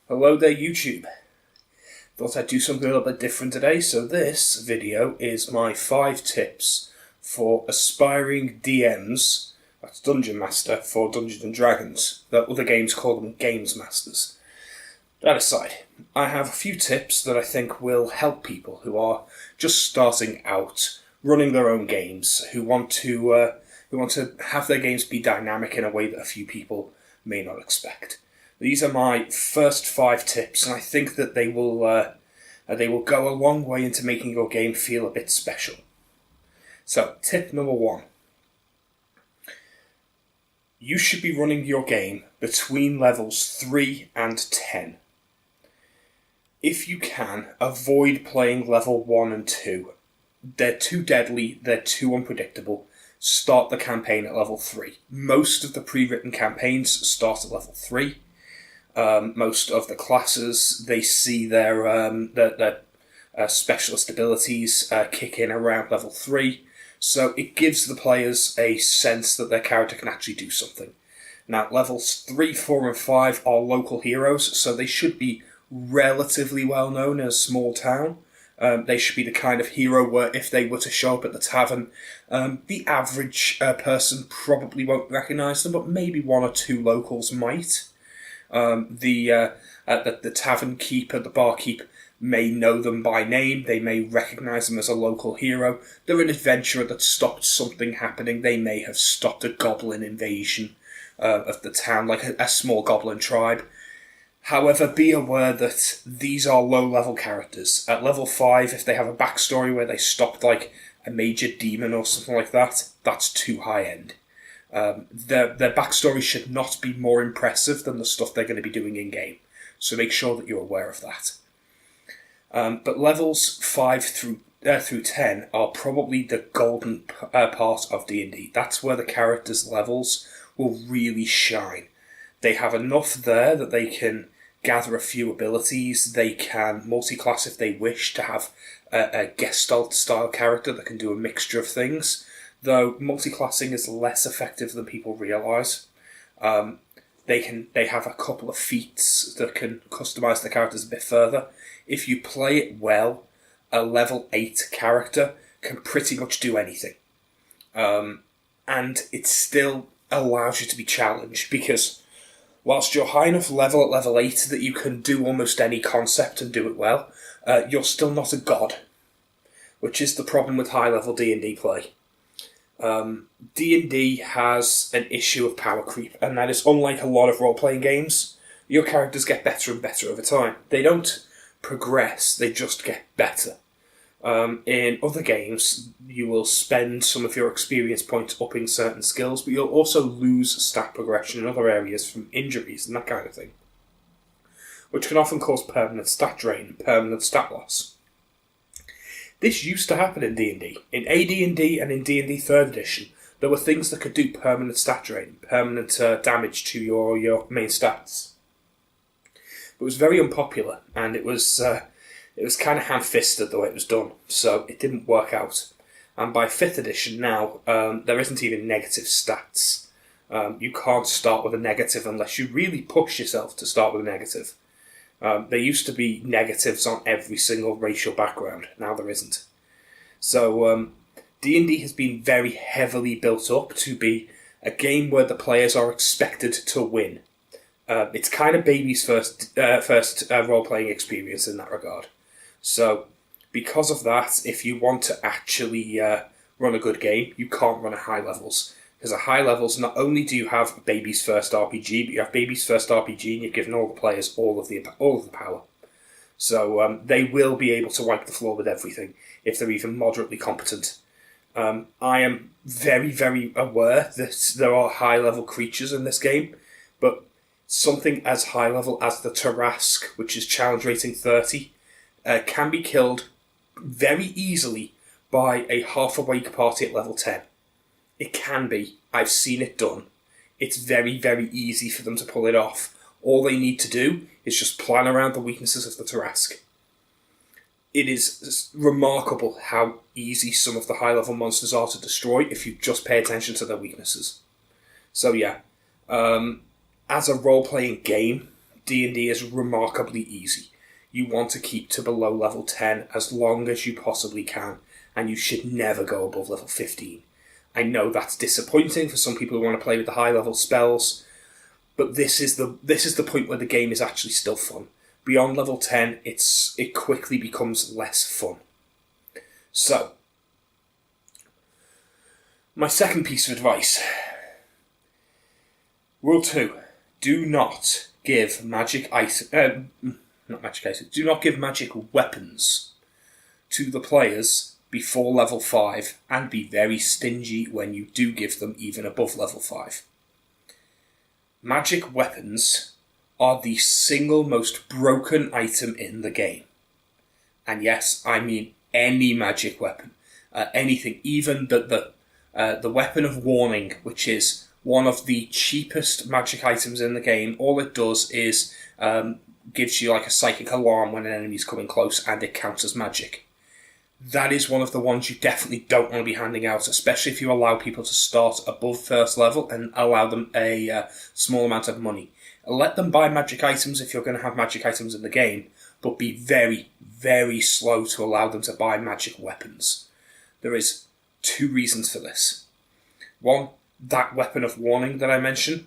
Hello there, YouTube. Thought I'd do something a little bit different today, so this video is my 5 tips for aspiring DMs, that's Dungeon Master, for Dungeons & Dragons. The other games call them Games Masters. That aside, I have a few tips that I think will help people who are just starting out, running their own games, who want to have their games be dynamic in a way that a few people may not expect. These are my first 5 tips, and I think that they will go a long way into making your game feel a bit special. So, tip number 1. You should be running your game between levels 3 and 10. If you can, avoid playing level 1 and 2. They're too deadly, they're too unpredictable. Start the campaign at level 3. Most of the pre-written campaigns start at level 3. Most of the classes, they see their specialist abilities kick in around level 3, so it gives the players a sense that their character can actually do something. Now, levels 3, 4 and 5 are local heroes, so they should be relatively well known in a small town. They should be the kind of hero where if they were to show up at the tavern, the average person probably won't recognise them, but maybe 1 or 2 locals might. The tavern keeper, the barkeep, may know them by name. They may recognise them as a local hero. They're an adventurer that stopped something happening. They may have stopped a goblin invasion of the town, like a small goblin tribe. However, be aware that these are low-level characters. At level 5, if they have a backstory where they stopped like a major demon or something like that, that's too high-end. Their backstory should not be more impressive than the stuff they're going to be doing in-game. So make sure that you're aware of that. But levels 5 through 10 are probably the golden part of D&D. That's where the characters' levels will really shine. They have enough there that they can gather a few abilities. They can multi-class if they wish to have a Gestalt-style character that can do a mixture of things. Though multi-classing is less effective than people realise. They have a couple of feats that can customise the characters a bit further. If you play it well, a level 8 character can pretty much do anything. And it still allows you to be challenged, because whilst you're high enough level at level 8 that you can do almost any concept and do it well, you're still not a god, which is the problem with high-level D&D play. D&D has an issue of power creep, and that is unlike a lot of role-playing games. Your characters get better and better over time. They don't progress, they just get better. In other games, you will spend some of your experience points upping certain skills, but you'll also lose stat progression in other areas from injuries and that kind of thing, which can often cause permanent stat drain and permanent stat loss. This used to happen in D&D. In AD&D and in D&D 3rd edition, there were things that could do permanent stat drain, permanent damage to your main stats. It was very unpopular, and it was kind of ham-fisted the way it was done, so it didn't work out. And by 5th edition now, there isn't even negative stats. You can't start with a negative unless you really push yourself to start with a negative. There used to be negatives on every single racial background. Now there isn't. So D&D has been very heavily built up to be a game where the players are expected to win. It's kind of baby's first role-playing experience in that regard. So because of that, if you want to actually run a good game, you can't run at high levels. Because at high levels, not only do you have baby's first RPG, but you have baby's first RPG, and you've given all the players all of the power. So they will be able to wipe the floor with everything if they're even moderately competent. I am very, very aware that there are high-level creatures in this game, but something as high-level as the Tarrasque, which is challenge rating 30, can be killed very easily by a half-awake party at level 10. It can be. I've seen it done. It's very, very easy for them to pull it off. All they need to do is just plan around the weaknesses of the Tarrasque. It is remarkable how easy some of the high-level monsters are to destroy if you just pay attention to their weaknesses. So yeah, as a role-playing game, D&D is remarkably easy. You want to keep to below level 10 as long as you possibly can, and you should never go above level 15. I know that's disappointing for some people who want to play with the high level spells, but this is the point where the game is actually still fun. Beyond level 10, it quickly becomes less fun. So, my second piece of advice. Rule 2. Do not give do not give magic weapons to the players before level 5, and be very stingy when you do give them even above level 5. Magic weapons are the single most broken item in the game. And yes, I mean any magic weapon. Anything, even the weapon of warning, which is one of the cheapest magic items in the game. All it does is gives you like a psychic alarm when an enemy's coming close, and it counts as magic. That is one of the ones you definitely don't want to be handing out, especially if you allow people to start above first level and allow them a small amount of money. Let them buy magic items if you're going to have magic items in the game, but be very, very slow to allow them to buy magic weapons. There is 2 reasons for this. One, that weapon of warning that I mentioned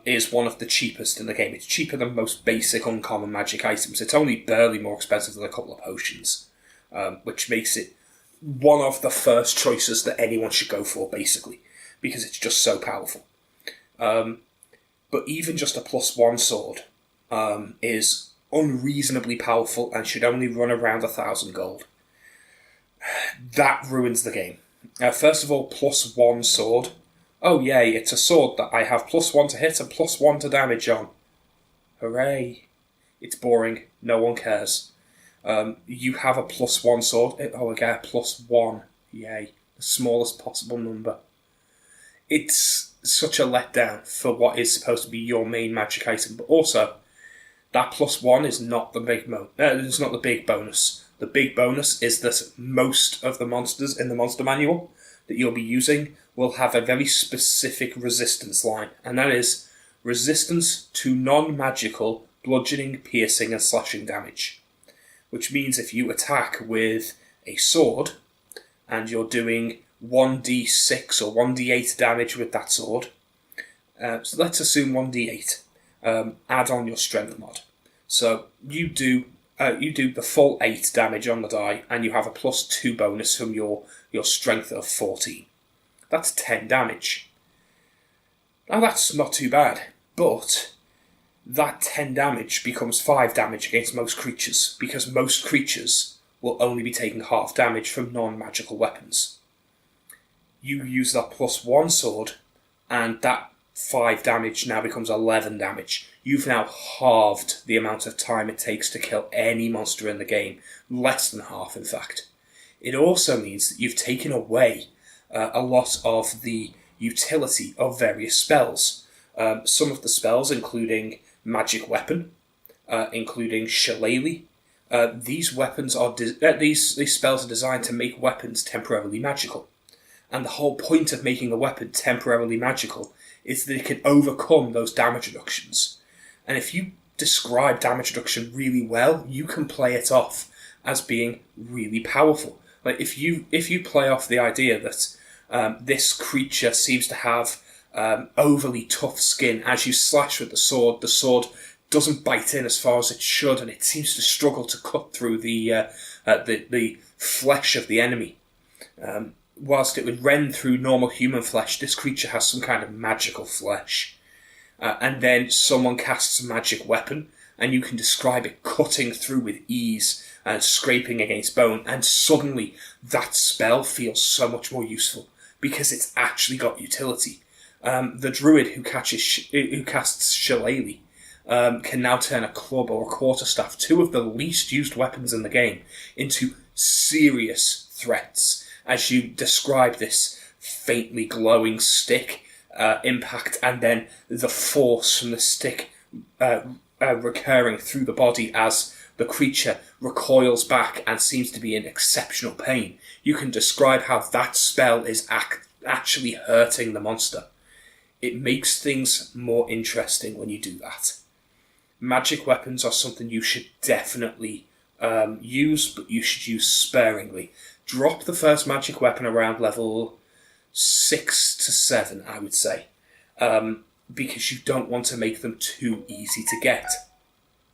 is one of the cheapest in the game. It's cheaper than most basic uncommon magic items. It's only barely more expensive than a couple of potions, which makes it one of the first choices that anyone should go for, basically, because it's just so powerful. But even just a +1 sword is unreasonably powerful and should only run around 1,000 gold. That ruins the game. First of all, +1 sword. Oh yay, it's a sword that I have +1 to hit and +1 to damage on. Hooray. It's boring. No one cares. You have a +1 sword. Oh, I get a +1. Yay. The smallest possible number. It's such a letdown for what is supposed to be your main magic item, but also, that +1 is not the big it's not the big bonus. The big bonus is that most of the monsters in the monster manual that you'll be using will have a very specific resistance line, and that is resistance to non-magical bludgeoning, piercing, and slashing damage. Which means if you attack with a sword, and you're doing 1d6 or 1d8 damage with that sword, so let's assume 1d8, add on your strength mod. So you do the full 8 damage on the die, and you have a +2 bonus from your strength of 14. That's 10 damage. Now that's not too bad, but that 10 damage becomes 5 damage against most creatures, because most creatures will only be taking half damage from non-magical weapons. You use that +1 sword, and that 5 damage now becomes 11 damage. You've now halved the amount of time it takes to kill any monster in the game. Less than half, in fact. It also means that you've taken away a lot of the utility of various spells. Some of the spells, including Magic Weapon, including Shillelagh. These weapons are these spells are designed to make weapons temporarily magical. And the whole point of making a weapon temporarily magical is that it can overcome those damage reductions. And if you describe damage reduction really well, you can play it off as being really powerful. Like if you play off the idea that this creature seems to have overly tough skin, as you slash with the sword doesn't bite in as far as it should, and it seems to struggle to cut through the flesh of the enemy. Whilst it would rend through normal human flesh, this creature has some kind of magical flesh. And then someone casts a magic weapon, and you can describe it cutting through with ease and scraping against bone, and suddenly that spell feels so much more useful, because it's actually got utility. The druid who casts Shillelagh can now turn a club or a quarterstaff, 2 of the least used weapons in the game, into serious threats, as you describe this faintly glowing stick impact, and then the force from the stick recurring through the body as the creature recoils back and seems to be in exceptional pain. You can describe how that spell is actually hurting the monster. It makes things more interesting when you do that. magic weapons are something you should definitely use, but you should use sparingly. Drop the first magic weapon around level 6 to 7, I would say, because you don't want to make them too easy to get.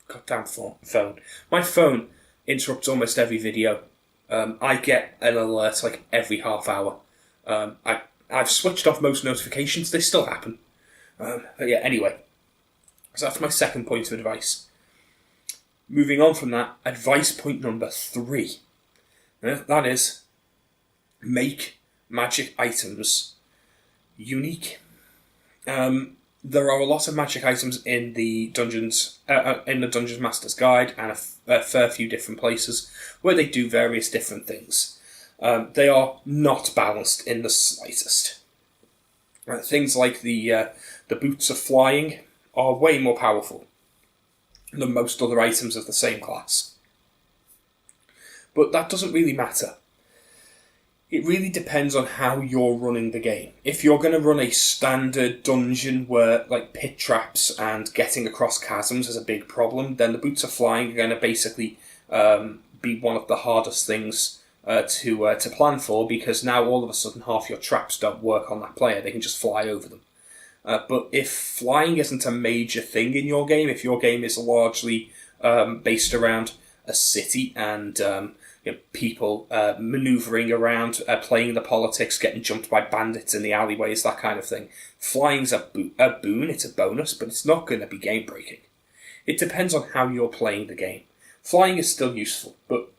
Goddamn phone. My phone interrupts almost every video. I get an alert like every half hour. I've switched off most notifications. They still happen. But yeah, anyway. So that's my second point of advice. Moving on from that, advice point number 3. That is, make magic items unique. There are a lot of magic items in the Dungeons Master's Guide and a fair few different places where they do various different things. They are not balanced in the slightest. Things like the boots of flying are way more powerful than most other items of the same class. But that doesn't really matter. It really depends on how you're running the game. If you're going to run a standard dungeon where like pit traps and getting across chasms is a big problem, then the boots of flying are going to basically be one of the hardest things to plan for, because now all of a sudden half your traps don't work on that player. They can just fly over them. But if flying isn't a major thing in your game, if your game is largely based around a city and people manoeuvring around, playing the politics, getting jumped by bandits in the alleyways, that kind of thing, flying's a boon, it's a bonus, but it's not going to be game-breaking. It depends on how you're playing the game. Flying is still useful, but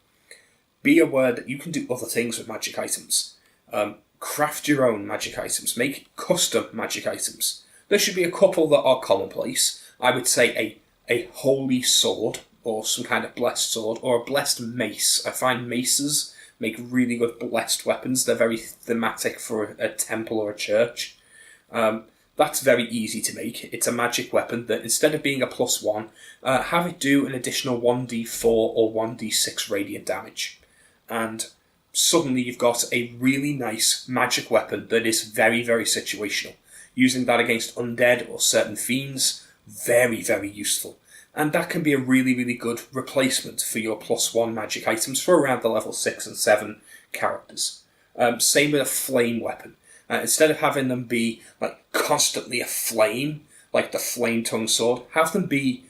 be aware that you can do other things with magic items. Craft your own magic items. Make custom magic items. There should be a couple that are commonplace. I would say a holy sword, or some kind of blessed sword, or a blessed mace. I find maces make really good blessed weapons. They're very thematic for a temple or a church. That's very easy to make. It's a magic weapon that, instead of being a +1, have it do an additional 1d4 or 1d6 radiant damage. And suddenly you've got a really nice magic weapon that is very, very situational. Using that against undead or certain fiends, very, very useful. And that can be a really, really good replacement for your +1 magic items for around the level 6 and 7 characters. Same with a flame weapon. Instead of having them be like constantly a flame, like the flame tongue sword, have them be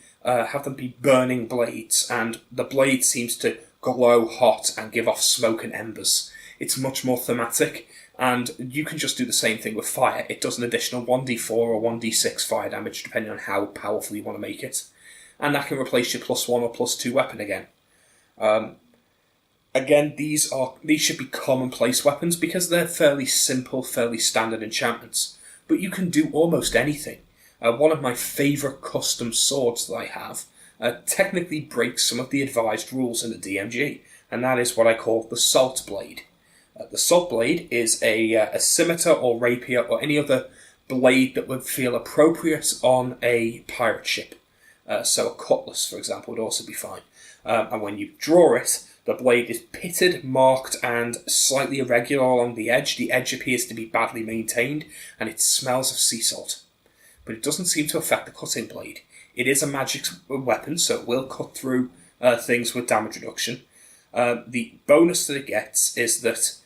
burning blades, and the blade seems to glow hot and give off smoke and embers. It's much more thematic, and you can just do the same thing with fire. It does an additional 1d4 or 1d6 fire damage, depending on how powerful you want to make it. And that can replace your +1 or +2 weapon again. Again, these should be commonplace weapons because they're fairly simple, fairly standard enchantments. But you can do almost anything. One of my favourite custom swords that I have technically breaks some of the advised rules in the DMG, and that is what I call the Salt Blade. The Salt Blade is a scimitar or rapier or any other blade that would feel appropriate on a pirate ship. So a cutlass, for example, would also be fine. And when you draw it, the blade is pitted, marked, and slightly irregular along the edge. The edge appears to be badly maintained, and it smells of sea salt. But it doesn't seem to affect the cutting blade. It is a magic weapon, so it will cut through things with damage reduction. The bonus that it gets is that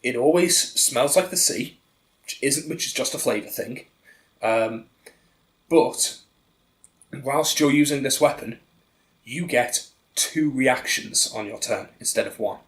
it always smells like the sea, which is just a flavour thing. But whilst you're using this weapon, you get 2 reactions on your turn instead of 1.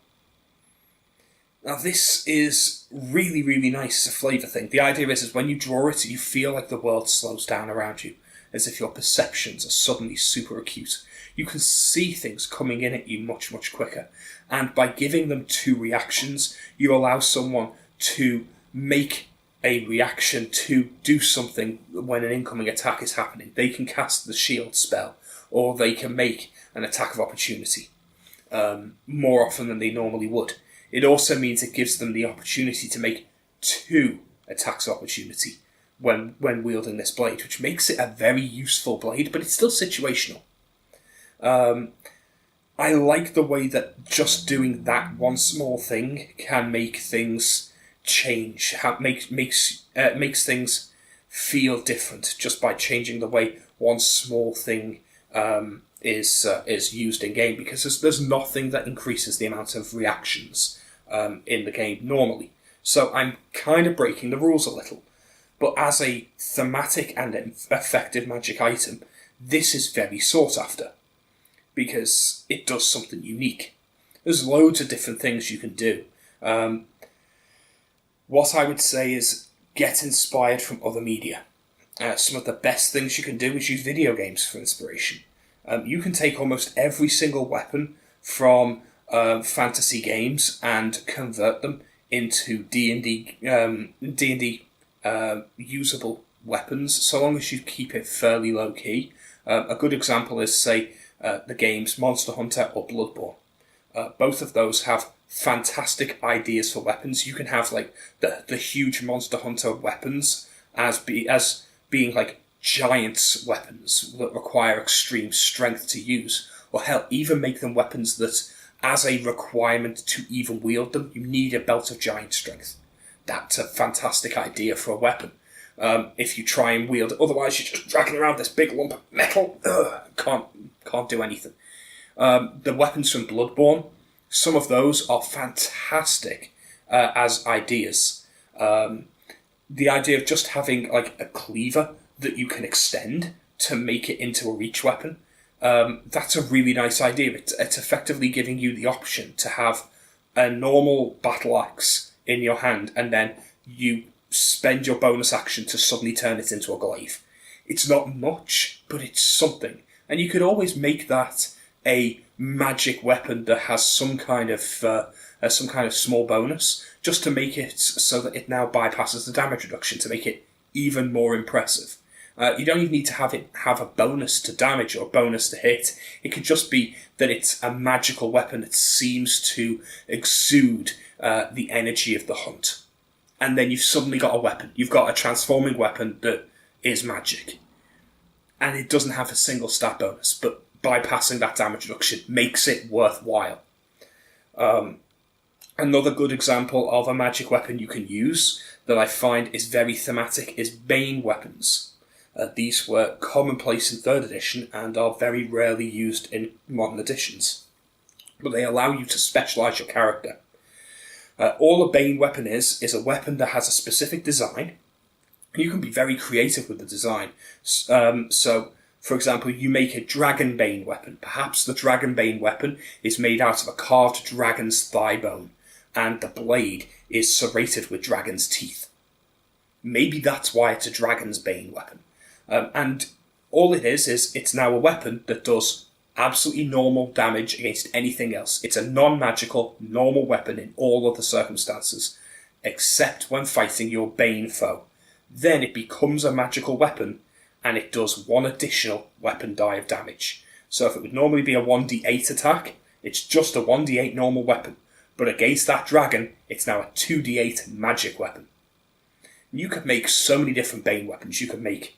Now this is really, really nice as a flavour thing. The idea is when you draw it, you feel like the world slows down around you, as if your perceptions are suddenly super acute. You can see things coming in at you much, much quicker. And by giving them 2 reactions, you allow someone to make a reaction to do something when an incoming attack is happening. They can cast the shield spell, or they can make an attack of opportunity more often than they normally would. It also means it gives them the opportunity to make 2 attacks of opportunity when wielding this blade, which makes it a very useful blade, but it's still situational. I like the way that just doing that one small thing can make things change, makes things feel different just by changing the way one small thing is used in game, because there's nothing that increases the amount of reactions in the game normally. So I'm kind of breaking the rules a little. But as a thematic and effective magic item, this is very sought after, because it does something unique. There's loads of different things you can do. What I would say is get inspired from other media. Some of the best things you can do is use video games for inspiration. You can take almost every single weapon from fantasy games and convert them into D&D usable weapons, so long as you keep it fairly low key. A good example is, say, the games Monster Hunter or Bloodborne. Both of those have fantastic ideas for weapons. You can have like the huge Monster Hunter weapons as being like giant weapons that require extreme strength to use, or hell, even make them weapons that, as a requirement to even wield them, you need a belt of giant strength. That's a fantastic idea for a weapon. If you try and wield it, otherwise you're just dragging around this big lump of metal. Can't do anything. The weapons from Bloodborne, some of those are fantastic as ideas. The idea of just having like a cleaver that you can extend to make it into a reach weapon, that's a really nice idea. It's effectively giving you the option to have a normal battle axe in your hand, and then you spend your bonus action to suddenly turn it into a glaive. It's not much, but it's something. And you could always make that a magic weapon that has some kind of small bonus, just to make it so that it now bypasses the damage reduction, to make it even more impressive. You don't even need to have it have a bonus to damage or a bonus to hit. It could just be that it's a magical weapon that seems to exude the energy of the hunt. And then you've suddenly got a weapon. You've got a transforming weapon that is magic. And it doesn't have a single stat bonus, but bypassing that damage reduction makes it worthwhile. Another good example of a magic weapon you can use that I find is very thematic is Bane weapons. These were commonplace in 3rd edition and are very rarely used in modern editions. But they allow you to specialise your character. All a Bane weapon is a weapon that has a specific design. You can be very creative with the design. So, for example, you make a Dragon Bane weapon. Perhaps the Dragon Bane weapon is made out of a carved dragon's thigh bone, and the blade is serrated with dragon's teeth. Maybe that's why it's a Dragon's Bane weapon. And all it is it's now a weapon that does absolutely normal damage against anything else. It's a non-magical, normal weapon in all other circumstances, except when fighting your Bane foe. Then it becomes a magical weapon, and it does 1 additional weapon die of damage. So if it would normally be a 1d8 attack, it's just a 1d8 normal weapon. But against that dragon, it's now a 2d8 magic weapon. You could make so many different Bane weapons. You can make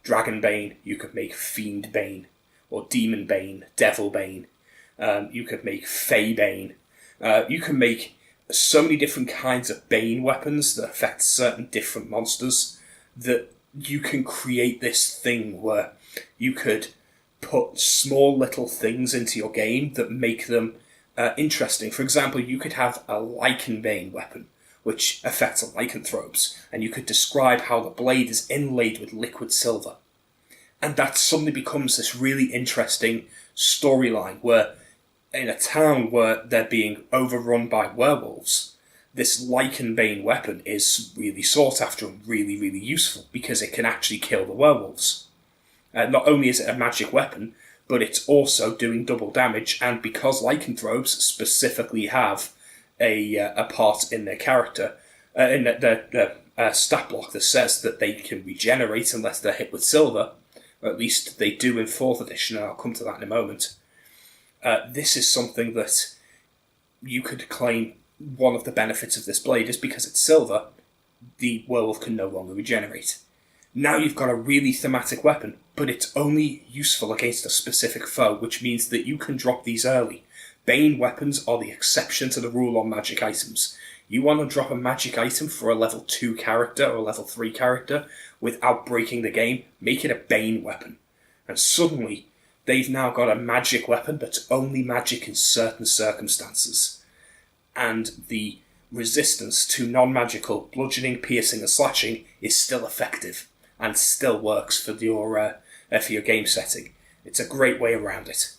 Dragon Bane, you could make Fiend Bane, or Demon Bane, Devil Bane. You could make Fey Bane. You can make so many different kinds of Bane weapons that affect certain different monsters, that you can create this thing where you could put small little things into your game that make them interesting. For example, you could have a Lichen Bane weapon, which affects lycanthropes, and you could describe how the blade is inlaid with liquid silver. And that suddenly becomes this really interesting storyline where, in a town where they're being overrun by werewolves, this Lichen Bane weapon is really sought after and really, really useful, because it can actually kill the werewolves. Not only is it a magic weapon, but it's also doing double damage, and because lycanthropes specifically have a part in their character, in their stat block that says that they can regenerate unless they're hit with silver, or at least they do in 4th edition, and I'll come to that in a moment. This is something that you could claim one of the benefits of this blade is because it's silver, the werewolf can no longer regenerate. Now you've got a really thematic weapon, but it's only useful against a specific foe, which means that you can drop these early. Bane weapons are the exception to the rule on magic items. You want to drop a magic item for a level 2 character or a level 3 character without breaking the game, make it a Bane weapon. And suddenly, they've now got a magic weapon that's only magic in certain circumstances. And the resistance to non-magical bludgeoning, piercing and slashing is still effective and still works for your game setting. It's a great way around it.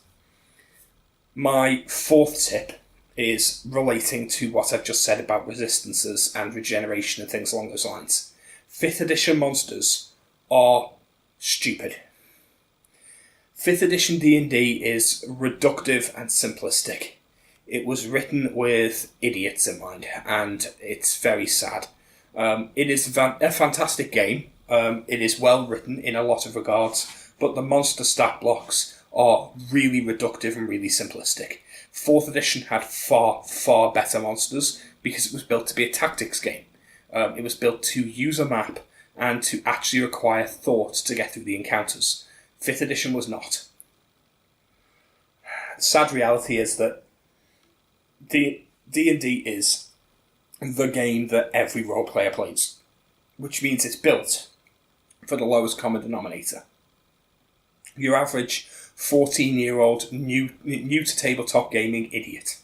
My fourth tip is relating to what I've just said about resistances and regeneration and things along those lines. 5th edition monsters are stupid. 5th edition D&D is reductive and simplistic. It was written with idiots in mind, and it's very sad. It is a fantastic game. It is well written in a lot of regards, but the monster stat blocks are really reductive and really simplistic. 4th edition had far, far better monsters because it was built to be a tactics game. It was built to use a map and to actually require thought to get through the encounters. 5th edition was not. The sad reality is that D&D is the game that every role player plays, which means it's built for the lowest common denominator. Your average 14-year-old new to tabletop gaming idiot.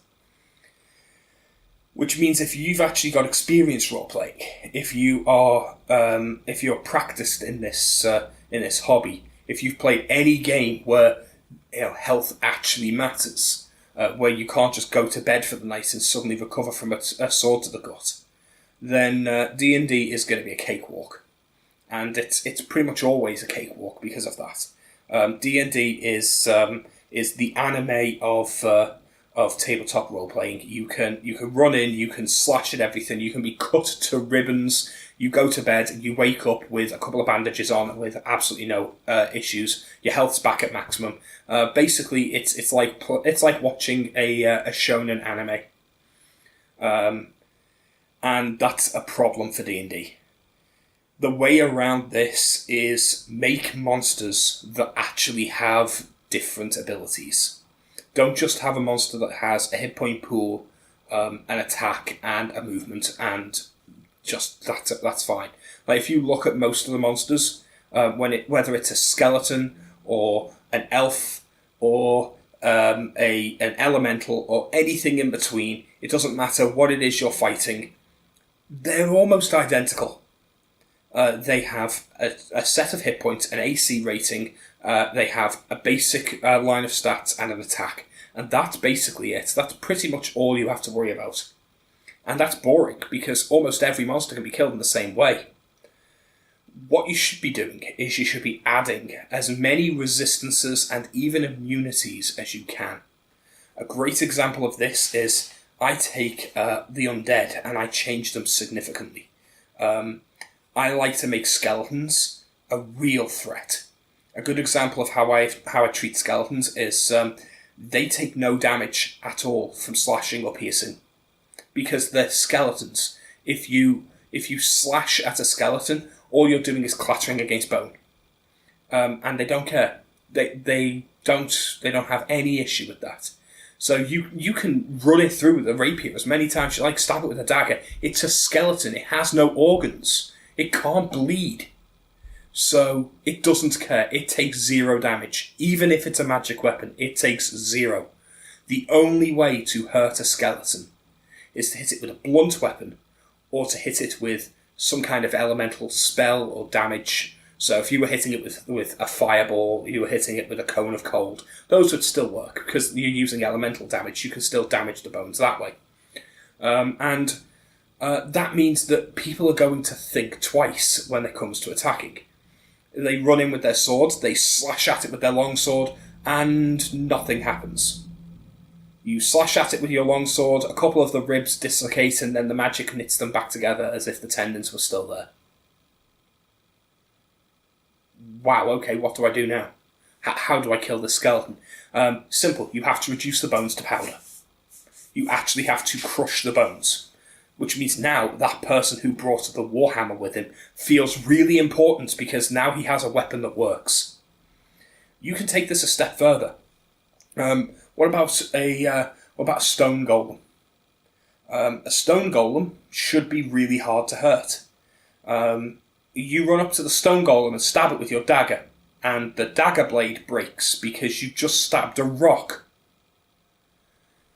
Which means if you've actually got experience role playing, if you're practiced in this hobby, if you've played any game where health actually matters, where you can't just go to bed for the night and suddenly recover from a sword to the gut, then D&D is going to be a cakewalk, and it's pretty much always a cakewalk because of that. D&D is the anime of tabletop role playing. You can run in, you can slash at everything, you can be cut to ribbons. You go to bed and you wake up with a couple of bandages on with absolutely no issues. Your health's back at maximum. Basically, it's like watching a shonen anime, and that's a problem for D&D. The way around this is make monsters that actually have different abilities. Don't just have a monster that has a hit point pool, an attack, and a movement, and just that's fine. Like if you look at most of the monsters, whether it's a skeleton or an elf or an elemental or anything in between, it doesn't matter what it is you're fighting. They're almost identical. They have a set of hit points, an AC rating, they have a basic line of stats and an attack. And that's basically it. That's pretty much all you have to worry about. And that's boring, because almost every monster can be killed in the same way. What you should be doing is you should be adding as many resistances and even immunities as you can. A great example of this is I take the undead and I change them significantly. I like to make skeletons a real threat. A good example of how I treat skeletons is they take no damage at all from slashing or piercing, because they're skeletons. If you slash at a skeleton, all you're doing is clattering against bone, and they don't care. They don't have any issue with that. So you can run it through with a rapier as many times as you like, stab it with a dagger. It's a skeleton. It has no organs. It can't bleed. So it doesn't care. It takes 0 damage. Even if it's a magic weapon, it takes 0. The only way to hurt a skeleton is to hit it with a blunt weapon or to hit it with some kind of elemental spell or damage. So if you were hitting it with a fireball, you were hitting it with a cone of cold, those would still work because you're using elemental damage. You can still damage the bones that way. That means that people are going to think twice when it comes to attacking. They run in with their swords, they slash at it with their longsword, and nothing happens. You slash at it with your longsword, a couple of the ribs dislocate, and then the magic knits them back together as if the tendons were still there. Wow, okay, what do I do now? How do I kill this skeleton? Simple, you have to reduce the bones to powder. You actually have to crush the bones. Which means now that person who brought the warhammer with him feels really important because now he has a weapon that works. You can take this a step further. What about a stone golem? A stone golem should be really hard to hurt. You run up to the stone golem and stab it with your dagger, and the dagger blade breaks because you just stabbed a rock.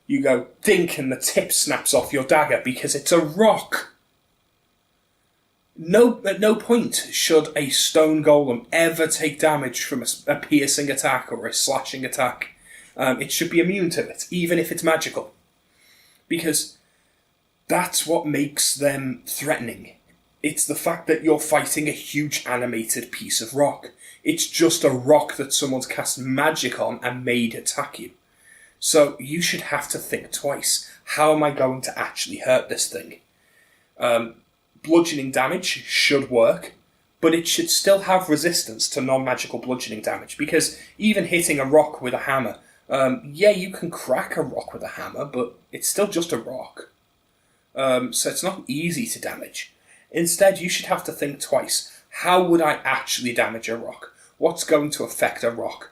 You go dink and the tip snaps off your dagger because it's a rock. At no point should a stone golem ever take damage from a piercing attack or a slashing attack. It should be immune to it, even if it's magical. Because that's what makes them threatening. It's the fact that you're fighting a huge animated piece of rock. It's just a rock that someone's cast magic on and made attack you. So you should have to think twice. How am I going to actually hurt this thing? Bludgeoning damage should work, but it should still have resistance to non-magical bludgeoning damage, because even hitting a rock with a hammer, you can crack a rock with a hammer, but it's still just a rock. So it's not easy to damage. Instead, you should have to think twice. How would I actually damage a rock? What's going to affect a rock?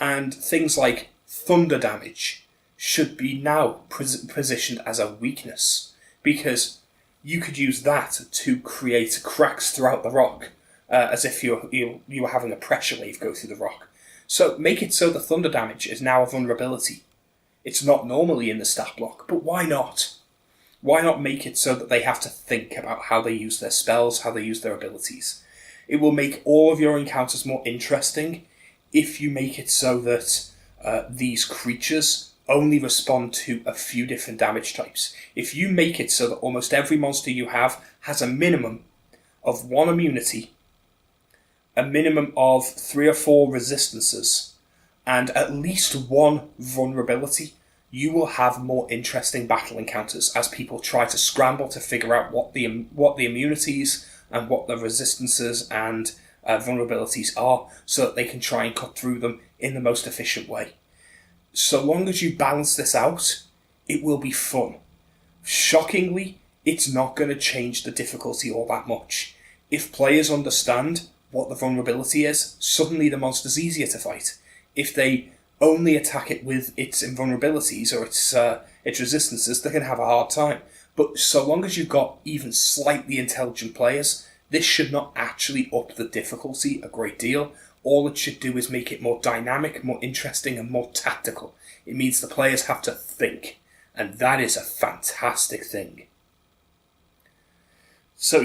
And things like thunder damage should be now positioned as a weakness, because you could use that to create cracks throughout the rock, as if you were having a pressure wave go through the rock. So make it so the thunder damage is now a vulnerability. It's not normally in the stat block, but why not? Why not make it so that they have to think about how they use their spells, how they use their abilities? It will make all of your encounters more interesting if you make it so that these creatures only respond to a few different damage types. If you make it so that almost every monster you have has a minimum of 1 immunity, a minimum of 3 or 4 resistances, and at least 1 vulnerability, you will have more interesting battle encounters as people try to scramble to figure out what the immunities and what the resistances and vulnerabilities are, so that they can try and cut through them in the most efficient way. So long as you balance this out, it will be fun. Shockingly, it's not going to change the difficulty all that much. If players understand what the vulnerability is, suddenly the monster's easier to fight. If they only attack it with its invulnerabilities or its resistances, they're going to have a hard time. But so long as you've got even slightly intelligent players, this should not actually up the difficulty a great deal. All it should do is make it more dynamic, more interesting, and more tactical. It means the players have to think, and that is a fantastic thing. So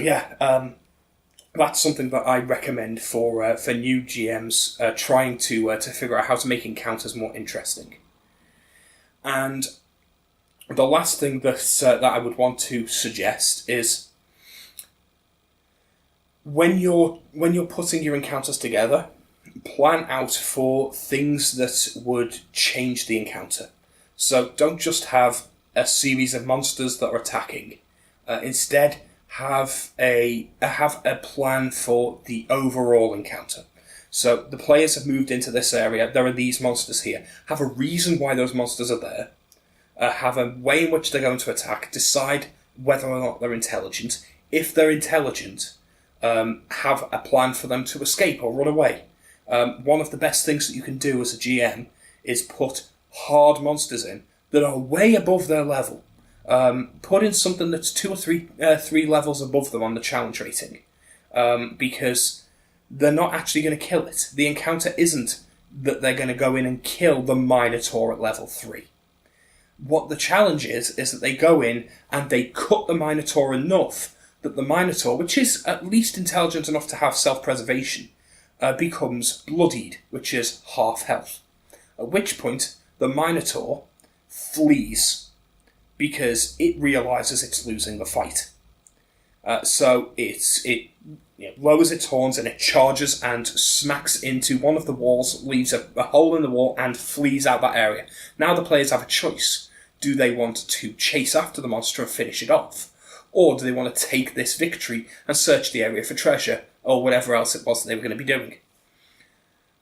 that's something that I recommend for new GMs trying to figure out how to make encounters more interesting. And the last thing that I would want to suggest is when you're putting your encounters together, plan out for things that would change the encounter. So don't just have a series of monsters that are attacking. Instead, have a plan for the overall encounter. So the players have moved into this area. There are these monsters here. Have a reason why those monsters are there. Have a way in which they're going to attack. Decide whether or not they're intelligent. If they're intelligent, have a plan for them to escape or run away. One of the best things that you can do as a GM is put hard monsters in that are way above their level. Put in something that's 2 or 3 levels above them on the challenge rating, because they're not actually going to kill it. The encounter isn't that they're going to go in and kill the Minotaur at level 3. What the challenge is that they go in and they cut the Minotaur enough that the Minotaur, which is at least intelligent enough to have self-preservation, becomes bloodied, which is half health. At which point, the Minotaur flees because it realises it's losing the fight. So it lowers its horns and it charges and smacks into one of the walls, leaves a hole in the wall and flees out that area. Now the players have a choice. Do they want to chase after the monster and finish it off? Or do they want to take this victory and search the area for treasure, or whatever else it was that they were going to be doing?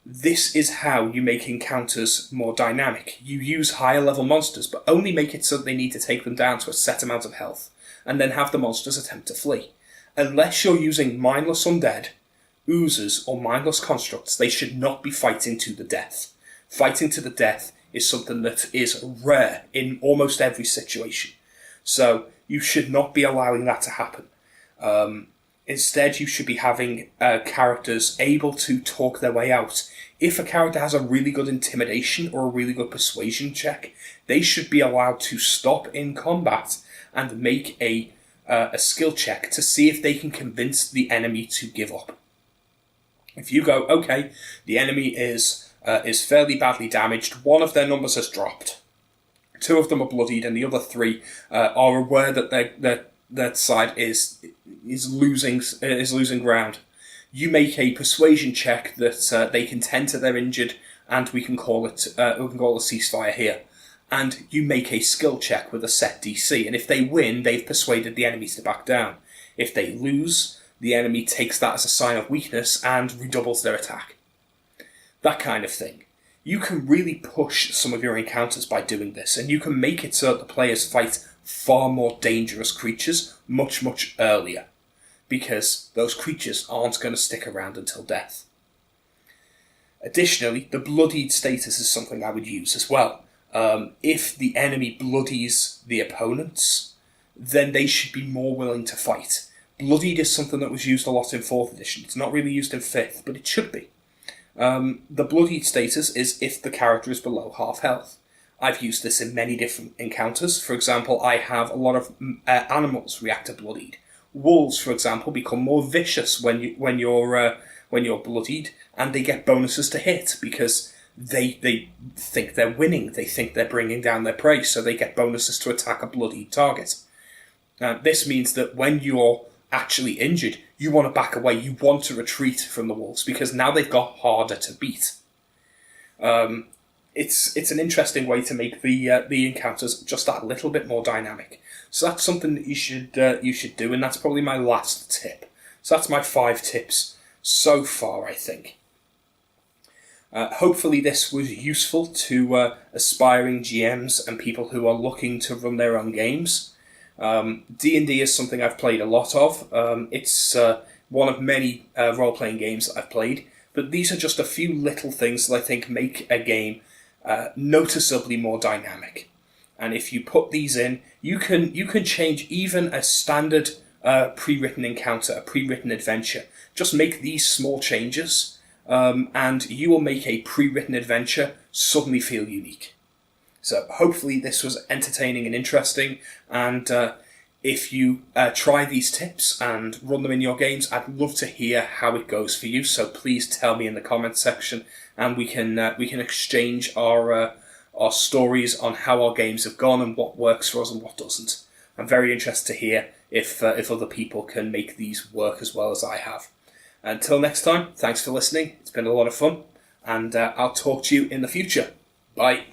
This is how you make encounters more dynamic. You use higher level monsters, but only make it so that they need to take them down to a set amount of health, and then have the monsters attempt to flee. Unless you're using mindless undead, oozes, or mindless constructs, they should not be fighting to the death. Fighting to the death is something that is rare in almost every situation. So You should not be allowing that to happen. Instead, you should be having characters able to talk their way out. If a character has a really good intimidation or a really good persuasion check, they should be allowed to stop in combat and make a skill check to see if they can convince the enemy to give up. If you go, okay, the enemy is fairly badly damaged, one of their numbers has dropped, two of them are bloodied, and the other three are aware that their side is losing ground. You make a persuasion check that they contend that they're injured, and we can call it a ceasefire here. And you make a skill check with a set DC, and if they win, they've persuaded the enemies to back down. If they lose, the enemy takes that as a sign of weakness and redoubles their attack. That kind of thing. You can really push some of your encounters by doing this, and you can make it so that the players fight far more dangerous creatures much, much earlier, because those creatures aren't going to stick around until death. Additionally, the bloodied status is something I would use as well. If the enemy bloodies the opponents, then they should be more willing to fight. Bloodied is something that was used a lot in 4th edition. It's not really used in 5th, but it should be. The bloodied status is if the character is below half health. I've used this in many different encounters. For example, I have a lot of animals react to bloodied. Wolves, for example, become more vicious when you're bloodied, and they get bonuses to hit because they think they're winning. They think they're bringing down their prey, so they get bonuses to attack a bloodied target. This means that when you're actually injured, you want to back away. You want to retreat from the wolves because now they've got harder to beat. It's an interesting way to make the encounters just that little bit more dynamic. So that's something that you should do, and that's probably my last tip. So that's my 5 tips so far, I think. Hopefully this was useful to aspiring GMs and people who are looking to run their own games. D&D is something I've played a lot of. It's one of many role-playing games that I've played, but these are just a few little things that I think make a game noticeably more dynamic. And if you put these in, you can change even a standard pre-written encounter, a pre-written adventure. Just make these small changes, and you will make a pre-written adventure suddenly feel unique. So hopefully this was entertaining and interesting, and if you try these tips and run them in your games, I'd love to hear how it goes for you. So please tell me in the comments section, and we can exchange our stories on how our games have gone and what works for us and what doesn't. I'm very interested to hear if other people can make these work as well as I have. Until next time, thanks for listening. It's been a lot of fun, and I'll talk to you in the future. Bye.